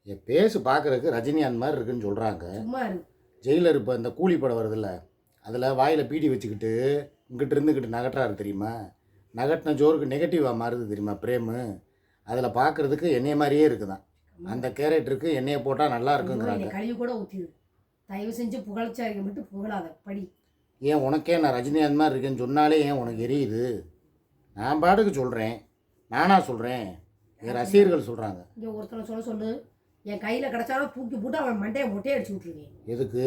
என் பேசு பார்க்குறதுக்கு ரஜினி அந்த மாதிரி இருக்குன்னு சொல்கிறாங்க. சும்மா இரு. ஜெயிலர் இப்போ இந்த கூலி படம் வருதுல்ல, அதில் வாயில் பீடி வச்சுக்கிட்டு இங்கிட்டு இருந்துக்கிட்டு நகட்டுறாரு தெரியுமா? நகட்டின ஜோருக்கு நெகட்டிவாக மாறுது தெரியுமா பிரேமு? அதில் பார்க்குறதுக்கு என்னைய மாதிரியே இருக்குதான். அந்த கேரக்டருக்கு எண்ணெயை போட்டால் நல்லா இருக்குங்கிறாங்க. கழிவு கூட ஊற்றிது. தயவு செஞ்சு புகழ்ச்சாரிக்க மட்டும் புகழாத படி. ஏன் உனக்கே நான் ரஜினி அந்த மாதிரி இருக்கேன்னு சொன்னாலே ஏன் உனக்கு எரியுது? நான் பாட்டுக்கு சொல்கிறேன், நானா சொல்கிறேன், என் ரசிகர்கள் சொல்கிறாங்க. இங்கே ஒருத்தனை சொல்லு, என் கையில் கிடச்சாலும் தூக்கி போட்டு அவன் மண்டையை மொட்டையை அடிச்சு விட்ருவேன். எதுக்கு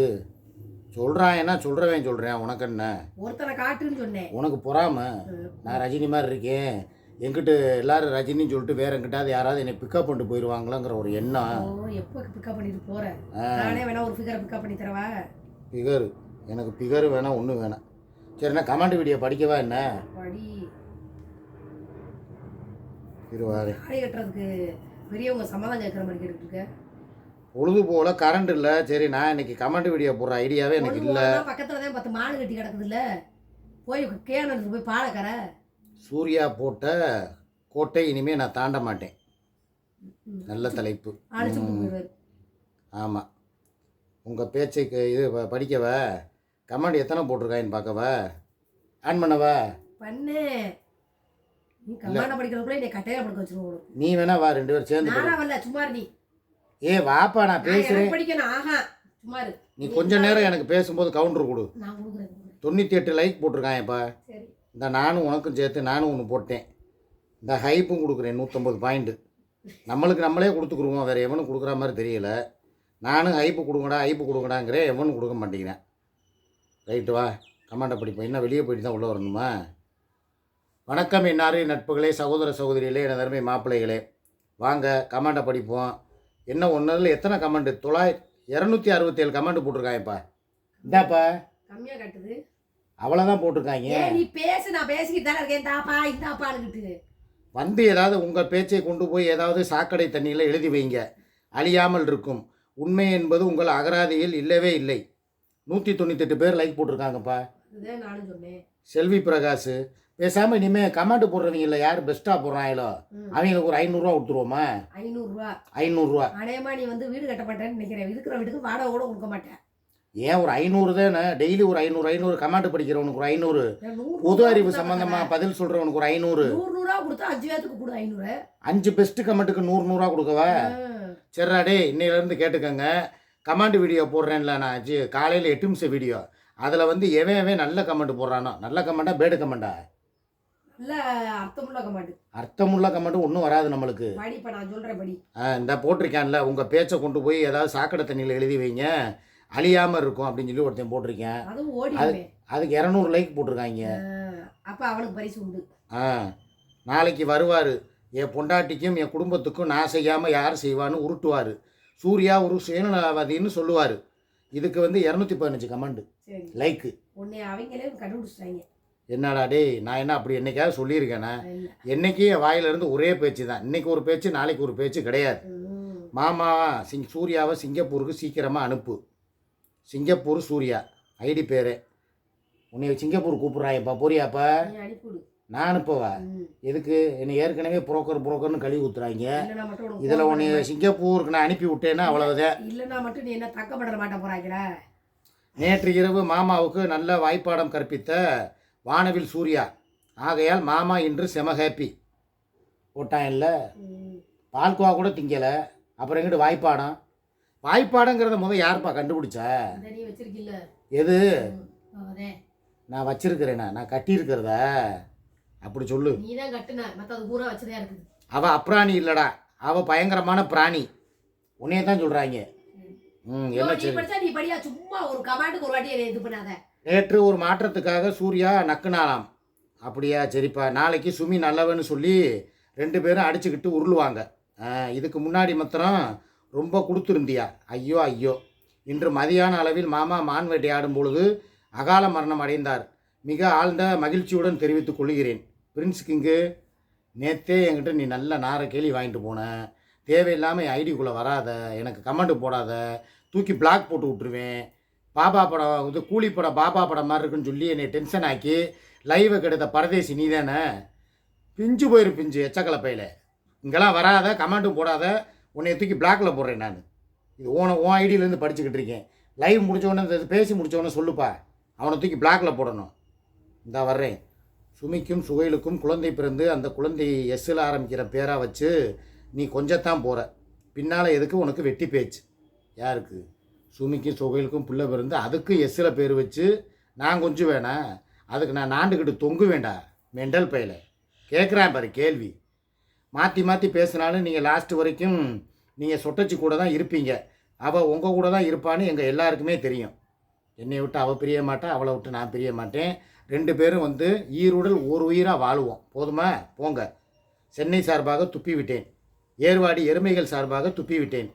சொல்கிறான்? என்ன சொல்கிறவன் சொல்கிறேன், உனக்கு என்ன? ஒருத்தனை காட்டுன்னு சொன்னேன். உனக்கு பொறாம? நான் ரஜினி மாதிரி இருக்கேன், எங்கிட்ட எல்லாரும் ரஜினின்னு சொல்லிட்டு வேற எங்கிட்டாவது யாராவது என்னை பிக்கப் பண்ணிட்டு போயிடுவாங்களாங்கிற ஒரு எண்ணம். எப்போ பிக்கப் பண்ணிட்டு போகிறேன்? நானே வேணா ஒரு ஃபிகரை பிக்கப் பண்ணி தரவா? ஃபிகரு? எனக்கு ஃபிகரு வேணாம், ஒன்றும் வேணாம். சரி, நான் கமெண்ட் வீடியோ படிக்கவா? என்ன படி. இருவாரு தாலி கட்டுறதுக்கு பெரியவங்க சமாதானம் கேட்குற மாதிரி கேட்டுருக்க. பொழுது போல கரண்ட் இல்லை. சரி, நான் இன்னைக்கு கமெண்ட் வீடியோ போடுற ஐடியாவே எனக்கு இல்லை. பக்கத்தில் தான் 10 மாடு கட்டி கிடக்குது இல்லை, போய் கேனத்துக்கு போய் பாலக்கற. சூர்யா போட்ட கோட்டை இனிமேல் நான் தாண்ட மாட்டேன். நல்ல தலைப்பு. ஆமாம், உங்கள் பேச்சுக்கு இது படிக்கவ கமெண்ட் எத்தனை போட்டிருக்காயின்னு பார்க்கவா? ஆன் பண்ணவா? பண்ணு. நீ கமெண்ட் படிக்கிறதுக்குள்ள நீ கட்டையா படுக்க வச்சிருவோம். நீ வேணா வா, 2 பேரும் சேர்ந்து. நானா வரல, சும்மா நீ. ஏ வாப்பா, நான் பேசுறேன். படிக்கணும். ஆஹா, சும்மா இரு. நீ கொஞ்ச நேரம் எனக்கு பேசும்போது கவுண்டர் கொடு. நான் கொடுக்குறேன். 98 லைக் போட்டிருக்காங்கப்பா. சரி, இந்த நானும் உனக்கும் சேர்த்து நானும் ஒன்று போட்டேன். இந்த ஹைப்பும் கொடுக்குறேன், 150 பாயிண்ட்டு. நம்மளுக்கு நம்மளே கொடுத்துக்குருவோம், வேறு எவனும் கொடுக்குற மாதிரி தெரியல. நானும் ஹைப்பு கொடுங்கடாங்கிறேன், எவனும் கொடுக்க மாட்டேங்கிறேன். ரைட்டு, வா கமெண்டை படிப்போம். என்ன வெளியே போயிட்டு தான் உள்ளே வரணுமா? வணக்கம் என்னாரு நட்புகளே, சகோதர சகோதரிகளே, என் அருமை மாப்பிள்ளைகளே, வாங்க கமெண்டை படிப்போம். என்ன ஒன்றில் எத்தனை கமெண்ட்? 267 கமெண்ட் போட்டிருக்காங்கப்பா. இந்தாப்பா கம்மியாக கட்டுது. அவ்வளோதான் போட்டிருக்காங்க. நீ பேசு, நான் பேசிக்கிட்டு தானே இருக்கேன். தாப்பா இந்தாப்பான்னு வந்து ஏதாவது உங்கள் பேச்சை கொண்டு போய் ஏதாவது சாக்கடை தண்ணியில் எழுதி வைங்க, அழியாமல் இருக்கும். உண்மை என்பது உங்கள் அகராதியில் இல்லவே இல்லை. 198 பேர் லைக் போட்டிருக்காங்கப்பா. இதுதான் நானும் சொன்னேன். செல்வி பிரகாஷ், பேசாமல் இனிமேல் கமெண்ட் போடுறவங்க இல்லை, யார் பெஸ்ட்டாக போடுறாங்களோ அவங்களுக்கு ஒரு 500 ரூபா கொடுத்துருவோமா? 500 அடையமா நீ வந்து வீடு கட்ட மாட்டேன்னு நினைக்கிறேன். இருக்கிற வீட்டுக்கு வாடகை கூட கொடுக்க மாட்டேன். ஏன் ஒரு 500 தானே? டெய்லி ஒரு 500 கமெண்ட் படிக்கிறவனுக்கு ஒரு 500, பொது அறிவு சம்பந்தமாக பதில் சொல்கிறவனுக்கு ஒரு 500. 100 கொடுத்தா 5 பேத்துக்கு கொடு. 500 5 பெஸ்ட் கமெண்ட்டுக்கு 100 கொடுக்கவா? சரிடா டே, இன்னையிலேருந்து கேட்டுக்கோங்க. கமெண்ட் வீடியோ போடுறேன்ல நான், காலையில் 8 நிமிஷம் வீடியோ, அதில் வந்து எவன் நல்ல கமெண்ட் போடுறானோ, நல்ல கமெண்ட்டா பேடு கமெண்டா? நல்ல அர்த்தமுள்ள கமெண்ட். அர்த்தமுள்ள கமெண்ட் ஒன்றும் வராது நம்மளுக்கு. படி, இப்போ நான் சொல்கிறேன் படி. இந்த போட்டிருக்கேன்ல, உங்கள் பேச்சை கொண்டு போய் ஏதாவது சாக்கடை தண்ணியில் எழுதி வைங்க, அழியாமல் இருக்கும் அப்படின்னு சொல்லி ஒருத்தன் போட்டிருக்கேன். அதுக்கு 200 லைக் போட்டிருக்காங்க. அப்போ அவனுக்கு பரிசு உண்டு. நாளைக்கு வருவார், என் பொண்டாட்டிக்கும் என் குடும்பத்துக்கும் நான் செய்யாமல் யார் செய்வான்னு உருட்டுவார். சூர்யா ஒரு சுயநலவாதின்னு சொல்லுவார். இதுக்கு வந்து 215 கமெண்ட் லைக்கு. உன்னை அவங்களே கண்டுபிடிச்சிட்டாங்க. என்னடா டேய், நான் என்ன அப்படி என்னைக்காவது சொல்லியிருக்கேனா? என்னைக்கு என் வாயிலிருந்து ஒரே பேச்சு தான். இன்னைக்கு ஒரு பேச்சு, நாளைக்கு ஒரு பேச்சு கிடையாது. மாமா சூர்யாவை சிங்கப்பூருக்கு சீக்கிரமாக அனுப்பு. சிங்கப்பூர் சூர்யா ஐடி பேர். உன்னை சிங்கப்பூர் கூப்பிட்றாயப்பா, போறியாப்பா? நான் அனுப்பவா? எதுக்கு? என்னை ஏற்கனவே புரோக்கர்னு கழுவி ஊத்துறாங்க. இதில் உன்னை சிங்கப்பூருக்கு நான் அனுப்பி விட்டேன்னா அவ்வளவுதான். இல்லைன்னா மட்டும் நீ என்ன தக்கப்பட மாட்ட போகிறாங்களா? நேற்று இரவு மாமாவுக்கு நல்ல வாய்ப்பாடம் கற்பித்த வானவில் சூர்யா, ஆகையால் மாமா இன்று செம ஹேப்பி போட்டான். இல்லை பால்கோவா கூட திங்கலை, அப்புறம் எங்கிட்ட வாய்ப்பாடம்? வாய்ப்பாடங்கிறத முதல் யாருப்பா கண்டுபிடிச்சா? எது நான் வச்சிருக்கிறேனா? நான் கட்டியிருக்கிறதா? அப்படி சொல்லு. அவ அப்ராணி இல்லடா, அவ பயங்கரமான பிராணி. உன்னையே தான் சொல்றாங்க. என்ன நேற்று ஒரு மாற்றத்துக்காக சூர்யா நக்குனாலாம். அப்படியா? சரிப்பா, நாளைக்கு சுமி நல்லவன்னு சொல்லி 2 பேரும் அடிச்சுக்கிட்டு உருளுவாங்க. இதுக்கு முன்னாடி மாத்திரம் ரொம்ப கொடுத்துருந்தியா? ஐயோ ஐயோ. இன்று மதியான அளவில் மாமா மான் வேட்டையாடும் பொழுது அகால மரணம் அடைந்தார். மிக ஆழ்ந்த மகிழ்ச்சியுடன் தெரிவித்துக் கொள்கிறேன். பிரின்ஸ் கிங்கு, நேற்றே என்கிட்ட நீ நல்ல நார கேள்வி வாங்கிட்டு போன. தேவையில்லாமல் என் ஐடிக்குள்ளே வராத, எனக்கு கமெண்ட் போடாத, தூக்கி பிளாக் போட்டு விட்டுருவேன். பாபா படம் இது கூலி படம் பாபா படம் மாதிரி இருக்குன்னு சொல்லி என்னை டென்ஷன் ஆக்கி லைவை கெடுத்த பரதேசி நீ தானே? பிஞ்சு போயிரு பிஞ்சு எச்சக்கலப்பையில். இங்கெல்லாம் வராத, கமெண்ட்டும் போடாத, உன்னை தூக்கி பிளாக்கில் போடுறேன் நான். இது உன் ஐடியிலேருந்து படிச்சுக்கிட்டு இருக்கேன். லைவ் முடித்தோடனே இந்த பேசி முடித்தோடனே சொல்லுப்பா, அவனை தூக்கி பிளாக்கில் போடணும். இந்தா வர்றேன். சுமிக்கும் சுகைலுக்கும் குழந்தை பிறந்து அந்த குழந்தை எஸ்ஸில் ஆரம்பிக்கிற பேராக வச்சு நீ கொஞ்சத்தான் போகிற. பின்னால் எதுக்கு உனக்கு வெட்டி பேச்சு? யாருக்கு? சுமிக்கும் சுகைலுக்கும் பிள்ளை பிறந்து அதுக்கு எஸ்ஸில் பேர் வச்சு நான் கொஞ்சம் வேணாம், அதுக்கு நான் நாண்டுக்கிட்டு தொங்கு வேண்டா மெண்டல் பையில. கேட்குறேன் பாரு கேள்வி. மாற்றி மாற்றி பேசினாலும் நீங்கள் லாஸ்ட்டு வரைக்கும் நீங்கள் சொட்டச்சி கூட தான் இருப்பீங்க. அவள் உங்கள் கூட தான் இருப்பான்னு எங்கள் எல்லாருக்குமே தெரியும். என்னை விட்டு அவள் பிரிய மாட்டா, அவளை விட்டு நான் பிரிய மாட்டேன். 2 பேரும் வந்து ஈருடல் ஒரு உயிராக வாழுவோம். போதுமா? போங்க. சென்னை சார்பாக துப்பி விட்டேன். ஏர்வாடி எருமைகள் சார்பாக துப்பி விட்டேன்.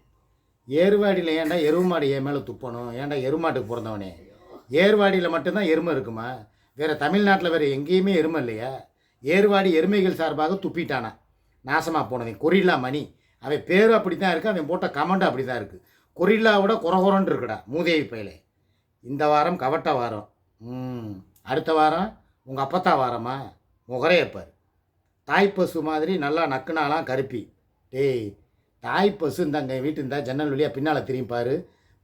ஏர்வாடியில் ஏன்டா எருமாடு என் மேலே துப்பணும்? ஏன்டா எருமாட்டுக்கு பிறந்தவனே? ஏர்வாடியில் மட்டும்தான் எருமை இருக்குமா? வேறு தமிழ்நாட்டில் வேறு எங்கேயுமே எருமை இல்லையா? ஏர்வாடி எருமைகள் சார்பாக துப்பிட்டானா நாசமாக போனவன் கொரில்லா மணி. அவன் பேரும் அப்படி தான் இருக்குது, அவன் போட்ட கமெண்ட்டும் அப்படி தான் இருக்குது. கொரில்லாவோட குறகுறன்னு இருக்குடா மூதேவி பயிலே. இந்த வாரம் கவட்ட வாரம். அடுத்த வாரம் உங்கள் அப்பத்தா வாரமா? முகரையப்பார். தாய்ப்பசு மாதிரி நல்லா நக்குனாலாம் கருப்பி. டேய், தாய்ப்பசு இந்தாங்க வீட்டு இருந்தால் ஜன்னல் வழியாக பின்னால் திரும்பிப்பார்.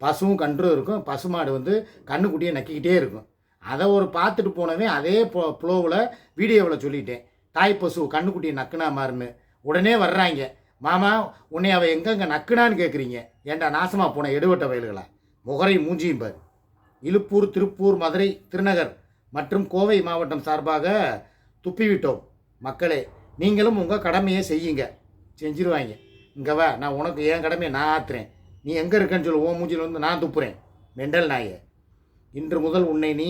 பசுவும் கன்றும் இருக்கும். பசுமாடு வந்து கண்ணுக்குட்டியை நக்கிக்கிட்டே இருக்கும். அதை ஒரு பார்த்துட்டு போனவே அதே ப்ளோவில் வீடியோவில் சொல்லிட்டேன், தாய்ப்பசு கண்ணுக்குட்டியை நக்குனா மாறுன்னு. உடனே வர்றாங்க, மாமா உன்னை அவள் எங்கெங்கே நக்குனான்னு கேட்குறீங்க. ஏன்டா நாசமாக போன எடுவட்ட வயல்களா? முகரை மூஞ்சியும் பார். இலுப்பூர், திருப்பூர், மதுரை, திருநகர் மற்றும் கோவை மாவட்டம் சார்பாக துப்பிவிட்டோம். மக்களே, நீங்களும் உங்கள் கடமையை செய்யுங்க. செஞ்சிருவாங்க. இங்கே வா, நான் உனக்கு என் கடமையை நான் ஆற்றுறேன். நீ எங்கே இருக்கேன்னு சொல்லு, உன் மூஞ்சில் வந்து நான் துப்புறேன் மெண்டல் நாயே. இன்று முதல் உன்னை நீ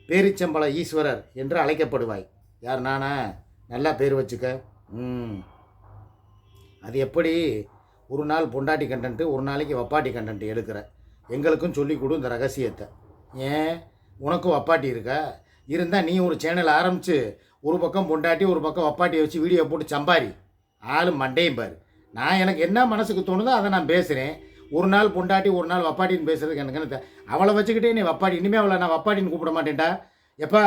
பேரிச்சம்பள ஈஸ்வரர் என்று அழைக்கப்படுவாய். யார்? நானா? நல்லா பேர் வச்சுக்க. அது எப்படி? ஒரு நாள் பொண்டாட்டி கண்டென்ட்டு, ஒரு நாளைக்கு வப்பாட்டி கண்டென்ட் எடுக்கிற. எங்களுக்கும் சொல்லிக் கொடு இந்த ரகசியத்தை. ஏன் உனக்கும் வப்பாட்டி இருக்கா? இருந்தால் நீ ஒரு சேனல் ஆரம்பித்து ஒரு பக்கம் பொண்டாட்டி ஒரு பக்கம் வப்பாட்டியை வச்சு வீடியோ போட்டு சம்பாரி. ஆளும் மண்டையும் பாரு. நான் எனக்கு என்ன மனசுக்கு தோணுதோ அதை நான் பேசுகிறேன். ஒரு நாள் பொண்டாட்டி ஒரு நாள் வப்பாட்டின்னு பேசுறதுக்கு எனக்கு என்ன? அவளை வச்சுக்கிட்டே நீ வப்பாட்டி. இனிமேல் அவளை நான் வப்பாட்டின்னு கூப்பிட மாட்டேன்டா. எப்பா,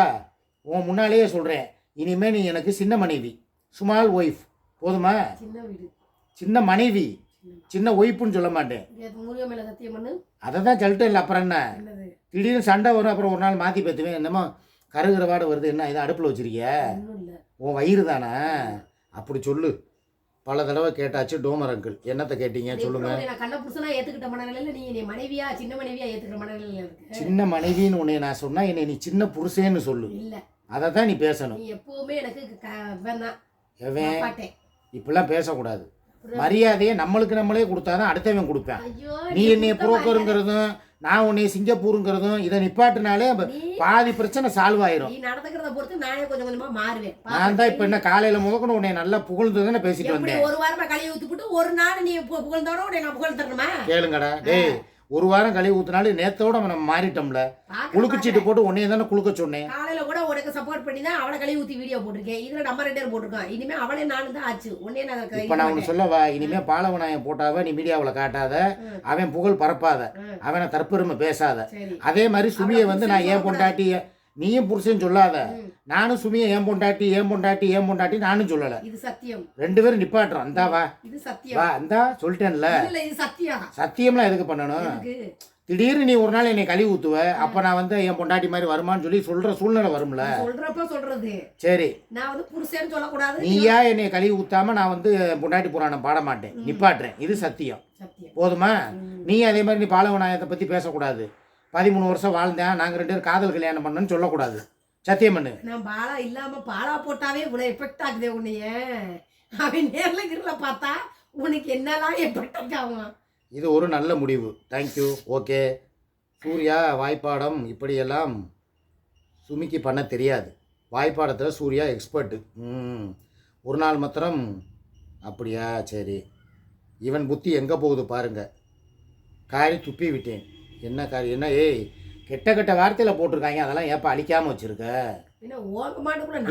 உன் முன்னாலேயே சொல்கிறேன், இனிமேல் நீ எனக்கு சின்ன மனைவி, ஸ்மால் ஒய்ஃப். போதுமா? சின்ன மனைவி, சின்ன ஒய்ஃபுன்னு சொல்ல மாட்டேன். அதை தான் சொல்லிட்டு இல்லை. அப்புறம் என்ன? திடீர்னு சண்டை வரும், அப்புறம் ஒரு நாள் மாற்றி பேத்துவேன். என்னமோ கருகிற வாடை வருது, என்ன இதை அடுப்பில் வச்சிருக்கிய? உன் வயிறு தானே? அப்படி சொல்லு. பல தடவை கேட்டாச்சு. டோமர் அங்கிள் என்னத்தை கேட்டீங்க சொல்லுங்க. சின்ன மனைவின்னு உன்னை நான் சொன்னா என்னை நீ சின்ன புருஷன்னு சொல்லு. அதை தான் நீ பேசணும். இப்பெல்லாம் பேசக்கூடாது. மரியாதையை நம்மளுக்கு நம்மளே கொடுத்தாதான் அடுத்தவன் கொடுப்பேன். நீ என்னை புரோக்கருங்கிறதும் நான் உன்னை சிங்கப்பூருங்கிறதும் இதை நிப்பாட்டினாலே பாதி பிரச்சனை சால்வ் ஆயிரும். நான் தான் இப்ப என்ன காலையில முதக்கணும் உன்னை நல்லா புகழ்ந்துதானே பேசிட்டு வந்தேன். ஒரு வாரமா கழுவி ஊத்தி போட்டு ஒரு நாள் நீ புகழ்ந்தோட உன்னை நான் புகழ் தரணுமா? கேளுங்கடா. டேய், ஒரு வாரம் கழுவி ஊத்தினாலும் நேத்தோட நம்ம மாறிட்டோம்ல. குளுக்குச்சீட்டு போட்டு உன்னைய தானே குளுக்க சொன்னேன். காலையில கூட உனக்கு சப்போர்ட் பண்ணி தான் அவளை கழுவி ஊத்தி வீடியோ போட்டிருக்கேன். இதுல நம்ம 2 பேரும் போட்டிருக்கோம். இனிமே அவளே நானும் தான் ஆச்சு. உன்னே நான் இப்ப நான் உனக்கு சொல்லவா, இனிமே பாலவனாயம் போட்டாவ நீ மீடியாவுல காட்டாத, அவன் புகழ் பரப்பாத, அவனை தற்பெருமை பேசாத. அதே மாதிரி சுமியை வந்து நான் ஏன் பொண்டாட்டி நீயும் புருஷன் சொல்லாத, நானும் சுமியை ஏன் பொண்டாட்டி ஏன் பொண்டாட்டி ஏன் பொண்டாட்டி நானும் சொல்லல. இது சத்தியம். 2 பேரும் நிப்பாட்டுறோம். இந்தா வா, இது சத்தியம். வா இந்தா சொல்லிட்டேன்ல. இல்ல இது சத்தியம். சத்தியம்லாம் எதுக்கு பண்ணணும்? திடீர்னு நீ ஒரு நாள் என்னை கழுவி ஊத்துவ, அப்ப நான் வந்து என் பொண்டாட்டி மாதிரி வருமான்னு சொல்லி சொல்ற சூழ்நிலை வரும்ல. சொல்றப்ப சொல்றது சரி. நான் வந்து புருஷன் சொல்லக்கூடாது. நீயா என்னை கழுவி ஊத்தாம நான் வந்து பொண்டாட்டி புராணம் பாட மாட்டேன், நிப்பாட்டுறேன். இது சத்தியம். போதுமா? நீ அதே மாதிரி நீ பாலவநாயகத்தை பத்தி பேசக்கூடாது. 13 வருஷம் வாழ்ந்தேன், நாங்கள் 2 பேரும் காதல் கல்யாணம் பண்ணோன்னு சொல்லக்கூடாது. சத்தியம் பண்ணு. நான் பாலா இல்லாம பாலா போட்டாவே இவ்வளவு எஃபெக்ட் ஆகுதே உன்னைய. அவன் நேர்ல கிருல பார்த்தா உனக்கு என்னெல்லாம் எஃபெக்ட் ஆகும். இது ஒரு நல்ல முடிவு. தேங்க்யூ. ஓகே. சூர்யா வாய்ப்பாடம் இப்படியெல்லாம் சுமிக்கு பண்ண தெரியாது. வாய்ப்பாடத்தில் சூர்யா எக்ஸ்பர்ட்டு. ஒரு நாள் மாத்திரம் அப்படியா? சரி. இவன் புத்தி எங்கே போகுது பாருங்க. காரி துப்பி விட்டேன். என்ன காரி? என்ன? ஏய், கெட்ட கெட்ட வார்த்தையில் போட்டிருக்காங்க, அதெல்லாம் ஏப்பா அழிக்காமல் வச்சுருக்க?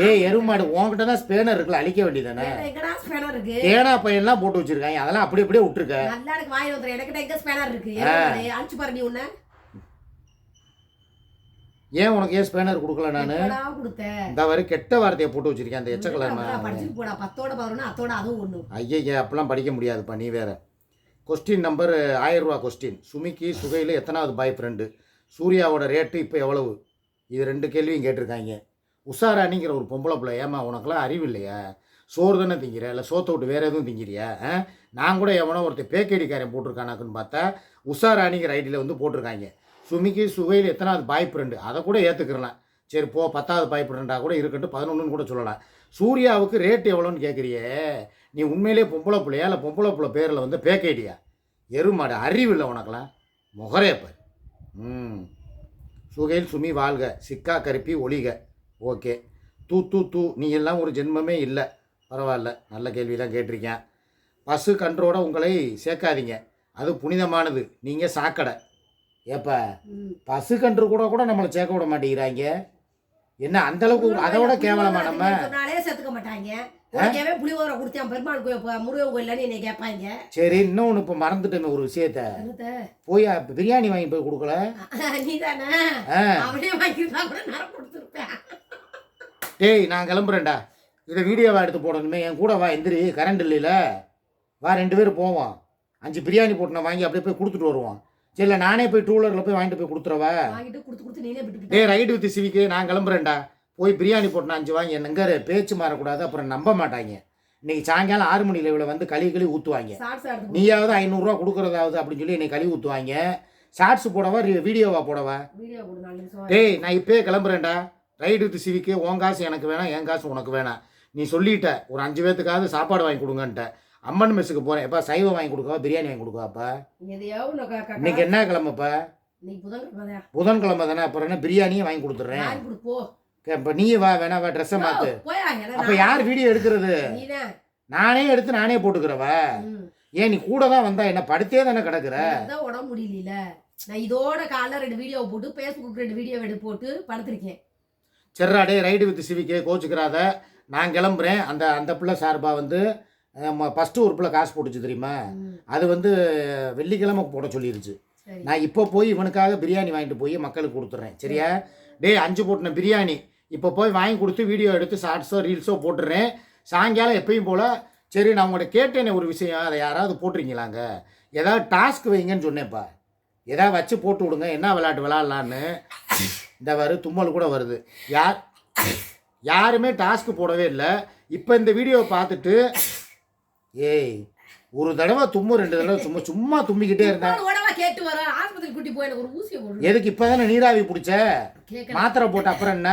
ஏய் எருமாடு, உன்கிட்ட தான் ஸ்பேனர் இருக்குல்ல, அழிக்க வேண்டியதானே? தேனா பையன்லாம் போட்டு வச்சிருக்காங்க, அதெல்லாம் அப்படி அப்படியே விட்டுருக்க. ஏன் உனக்கு ஏன் ஸ்பேனர் கொடுக்கல? நான் இந்த வரை கெட்ட வார்த்தையை போட்டு வச்சிருக்கேன். அந்த எச்சக்கலர். ஐயா, அப்பெல்லாம் படிக்க முடியாதுப்பா, நீ வேற. கொஸ்டின் நம்பர் 1000 ரூபா கொஸ்டின். சுமிக்கு சுகையில் எத்தனாவது பாய் ஃப்ரெண்டு? சூர்யாவோட ரேட்டு இப்போ எவ்வளவு? இது 2 கேள்வியும் கேட்டிருக்காங்க. உஷாராணிங்கிற ஒரு பொம்பளை பிள்ளை, ஏமா உனக்கெல்லாம் அறிவு இல்லையா? சோறு தானே திங்கிற, இல்லை சோத்தை விட்டு வேறு எதுவும் திங்கிறியா? நான் கூட எவனோ ஒருத்தர் பேக்கடிக்காரன் போட்டிருக்கானாக்குன்னு பார்த்தா உஷாராணிங்கிற ஐடியில் வந்து போட்டிருக்காங்க. சுமிக்கு சுகையில் எத்தனாவது பாய் ஃப்ரெண்டு? அதை கூட ஏற்றுக்கிறலாம். சரி போ, 10வது பாய் ஃப்ரெண்டாக கூட இருக்கட்டும், 11ன்னு கூட சொல்லலாம். சூர்யாவுக்கு ரேட் எவ்வளோன்னு கேட்குறியே, நீ உண்மையிலே பொம்பளை பிள்ளையா இல்லை பொம்பளை பிள்ளை பேரில் வந்து பேக்கடியா? எருமாடு, அறிவு இல்லை உனக்கெல்லாம், முகரேப்ப. சுகையில் சுமி வாழ்க, சிக்கா கருப்பி ஒளிக. ஓகே. தூ தூ தூ, நீ எல்லாம் ஒரு ஜென்மமே இல்லை. பரவாயில்ல, நல்ல கேள்வி தான் கேட்டிருக்கேன். பசு கன்றோட உங்களை சேர்க்காதீங்க, அது புனிதமானது, நீங்கள் சாக்கடை. ஏப்பா, பசு கன்று கூட கூட நம்மளை சேர்க்க விட மாட்டேங்கிறாங்க. என்ன அந்தளவுக்கு அதோட கேவலமா? நம்ம சொன்னாலே சேர்த்துக்க மாட்டாங்க. உனக்கே புளியோரை கொடுத்தேன் பெருமாள் முருகன் கோயிலன்னு என்னை கேட்பாங்க. சரி, இன்னொன்று இப்போ மறந்துட்டேன் ஒரு விஷயத்த. போய் பிரியாணி வாங்கி போய் கொடுக்கல நீ தானே? அவனே வாங்கியிருந்தா கூட நான் கொடுத்துருப்பேன். டேய், நான் கிளம்புறேன்டா. இதை வீடியோவா எடுத்து போடணுமே. என் கூட வா, எந்திரி, கரண்ட் இல்லைல்ல. வா, 2 பேரும் போவோம். 5 பிரியாணி போட்டு நான் வாங்கி அப்படியே போய் கொடுத்துட்டு வருவோம். சரி, இல்லை நானே போய் 2 வீலரில் போய் வாங்கிட்டு போய் கொடுத்துறவா? டே ரைடு வித் சிவிக்கு, நான் கிளம்புறேன்டா. போய் பிரியாணி போட்டு நான் 5 வாங்கி என்னங்க பேச்சு மாறக்கூடாது, அப்புறம் நம்ப மாட்டாங்க. இன்னைக்கு சாயங்காலம் 6 மணியில் இவ்வளோ வந்து களி ஊற்றுவாங்க. நீயாவது 500 ரூபா கொடுக்குறதாவது அப்படின்னு சொல்லி என்னை களி ஊற்றுவாங்க. ஷார்ட்ஸ் போடவா வீடியோவா போடவா? டேய், நான் இப்போயே கிளம்புறேன்டா. ரைடு வித் சிவிக்கு, உன் காசு எனக்கு வேணாம், என் காசு உனக்கு வேணாம். நீ சொல்லிட்ட ஒரு 5 பேர்த்துக்காவது சாப்பாடு வாங்கி கொடுங்கன்ட்ட. அம்மன் மெஸ்ஸுக்கு போகிறேன். எப்போ சைவம் வாங்கி கொடுக்கவா, பிரியாணி வாங்கி கொடுக்கவாப்பா? இன்னைக்கு என்ன கிழமைப்பா? புதன்கிழமை தானே. அப்புறம் என்ன, பிரியாணியும் வாங்கி கொடுத்துட்றேன். இப்போ நீ வா, வேணா வா, ட்ரெஸ்ஸை மாற்று. அப்போ யார் வீடியோ எடுக்கிறது? நானே எடுத்து நானே போட்டுக்கிறவா? ஏன் நீ கூட தான் வந்தா என்ன, படுத்தே தானே கிடக்குற? உடம்பு முடியல. நான் இதோட காலைல 2 வீடியோ போட்டு ஃபேஸ்புக் 2 வீடியோ எடுத்து போட்டு படுத்திருக்கேன். செர்ராடே, ரைடு வித் சிவிக்கே, கோச்சுக்கிறாத. நான் கிளம்புறேன். அந்த பிள்ளை சார்பாக வந்து ஃபஸ்ட்டு ஒரு பிள்ளை காசு போட்டுச்சு தெரியுமா? அது வந்து வெள்ளிக்கிழமை போட சொல்லிருச்சு. நான் இப்போ போய் இவனுக்காக பிரியாணி வாங்கிட்டு போய் மக்களுக்கு கொடுத்துட்றேன். சரியா? டே, 5 போட்டின பிரியாணி இப்போ போய் வாங்கி கொடுத்து வீடியோ எடுத்து ஷார்ட்ஸோ ரீல்ஸோ போட்டுடுறேன். சாயங்காலம் எப்பயும் போல். சரி, நான் உங்கள்கிட்ட கேட்டேனே ஒரு விஷயம், அதை யாராவது போட்டிருக்கீங்களாங்க? ஏதாவது டாஸ்க் வைங்கன்னு சொன்னேன்ப்பா. ஏதாவது வச்சு போட்டு விடுங்க, என்ன விளையாட்டு விளாட்லான்னு. இந்த தும்மல் கூட வருது. யாருமே டாஸ்க்கு போடவே இல்லை. இப்போ இந்த வீடியோவை பார்த்துட்டு, ஏய், ஒரு தடவை தும்மு, 2 தடவை சும்மா தும்மிக்கிட்டே இருந்தேன். எதுக்கு? இப்போதானே நீராவி பிடிச்ச, மாத்திரை போட்ட, அப்புறம் என்ன?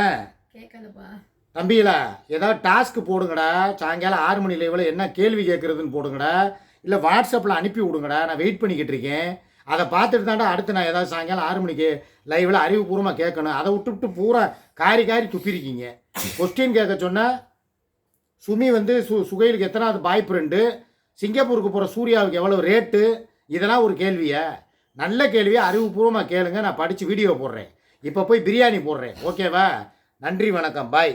தம்பிகளா, ஏதாவது டாஸ்க்கு போடுங்கடா. சாயங்காலம் 6 மணி லைவில் என்ன கேள்வி கேட்குறதுன்னு போடுங்கடா. இல்லை வாட்ஸ்அப்பில் அனுப்பி விடுங்கடா. நான் வெயிட் பண்ணிக்கிட்டு இருக்கேன். அதை பார்த்துட்டு தாண்டா அடுத்து நான் ஏதாவது சாயங்காலம் 6 மணிக்கு லைவில் அறிவுபூர்வமாக கேட்கணும். அதை விட்டு பூரா காரி துப்பிருக்கீங்க. கொஸ்டின் கேட்க சொன்னால் சுமி வந்து சுகைலுக்கு எத்தனாவது பாய் ஃப்ரெண்டு, சிங்கப்பூருக்கு போகிற சூர்யாவுக்கு எவ்வளோ ரேட்டு, இதெல்லாம் ஒரு கேள்வியா? நல்ல கேள்வியாக அறிவுபூர்வமாக கேளுங்க. நான் படித்து வீடியோ போடுறேன். இப்போ போய் பிரியாணி போடுறேன். ஓகேவா? நன்றி, வணக்கம், பாய்.